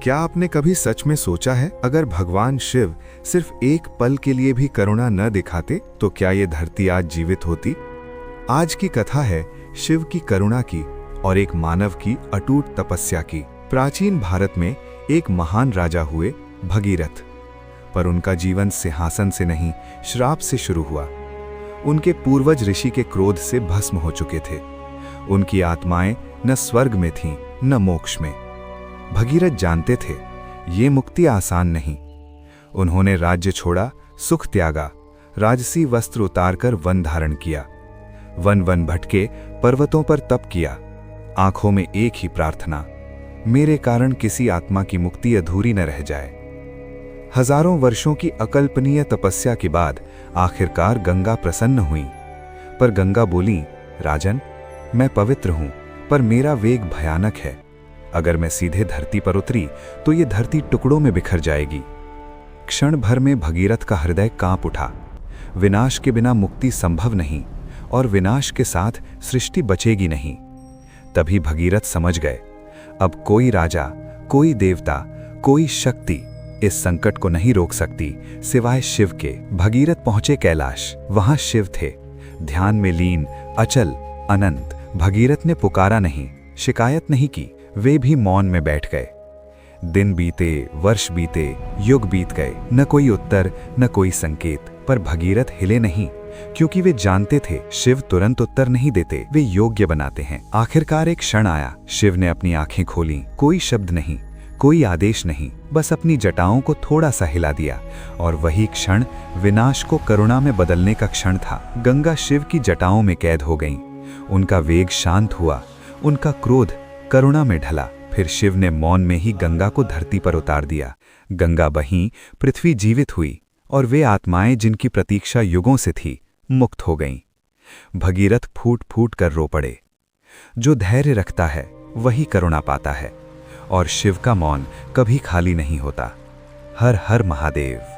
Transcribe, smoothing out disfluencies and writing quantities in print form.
क्या आपने कभी सच में सोचा है, अगर भगवान शिव सिर्फ एक पल के लिए भी करुणा न दिखाते तो क्या ये धरती आज जीवित होती? आज की कथा है शिव की करुणा की और एक मानव की अटूट तपस्या की। प्राचीन भारत में एक महान राजा हुए भगीरथ, पर उनका जीवन सिंहासन से नहीं, श्राप से शुरू हुआ। उनके पूर्वज ऋषि के क्रोध से भस्म हो चुके थे। उनकी आत्माएं न स्वर्ग में थीं न मोक्ष में। भगीरथ जानते थे ये मुक्ति आसान नहीं। उन्होंने राज्य छोड़ा, सुख त्यागा, राजसी वस्त्र उतारकर वन धारण किया। वन वन भटके, पर्वतों पर तप किया। आंखों में एक ही प्रार्थना, मेरे कारण किसी आत्मा की मुक्ति अधूरी न रह जाए। हजारों वर्षों की अकल्पनीय तपस्या के बाद आखिरकार गंगा प्रसन्न हुई। पर गंगा बोली, राजन, मैं पवित्र हूं, पर मेरा वेग भयानक है। अगर मैं सीधे धरती पर उतरी तो ये धरती टुकड़ों में बिखर जाएगी। क्षण भर में भगीरथ का हृदय कांप उठा। विनाश के बिना मुक्ति संभव नहीं और विनाश के साथ सृष्टि बचेगी नहीं। तभी भगीरथ समझ गए, अब कोई राजा, कोई देवता, कोई शक्ति इस संकट को नहीं रोक सकती सिवाय शिव के। भगीरथ पहुंचे कैलाश। वहां शिव थे, ध्यान में लीन, अचल, अनंत। भगीरथ ने पुकारा नहीं, शिकायत नहीं की, वे भी मौन में बैठ गए। दिन बीते, वर्ष बीते, युग बीत गए, न कोई उत्तर, न कोई संकेत। पर भगीरथ हिले नहीं, क्योंकि वे जानते थे शिव तुरंत उत्तर नहीं देते, वे योग्य बनाते हैं। आखिरकार एक क्षण आया, शिव ने अपनी आंखें खोली। कोई शब्द नहीं, कोई आदेश नहीं, बस अपनी जटाओं को थोड़ा सा हिला दिया और वही क्षण विनाश को करुणा में बदलने का क्षण था। गंगा शिव की जटाओं में कैद हो गईं। उनका वेग शांत हुआ, उनका क्रोध करुणा में ढला। फिर शिव ने मौन में ही गंगा को धरती पर उतार दिया। गंगा बहीं, पृथ्वी जीवित हुई और वे आत्माएं जिनकी प्रतीक्षा युगों से थी, मुक्त हो गईं। भगीरथ फूट फूट कर रो पड़े। जो धैर्य रखता है वही करुणा पाता है और शिव का मौन कभी खाली नहीं होता। हर हर महादेव।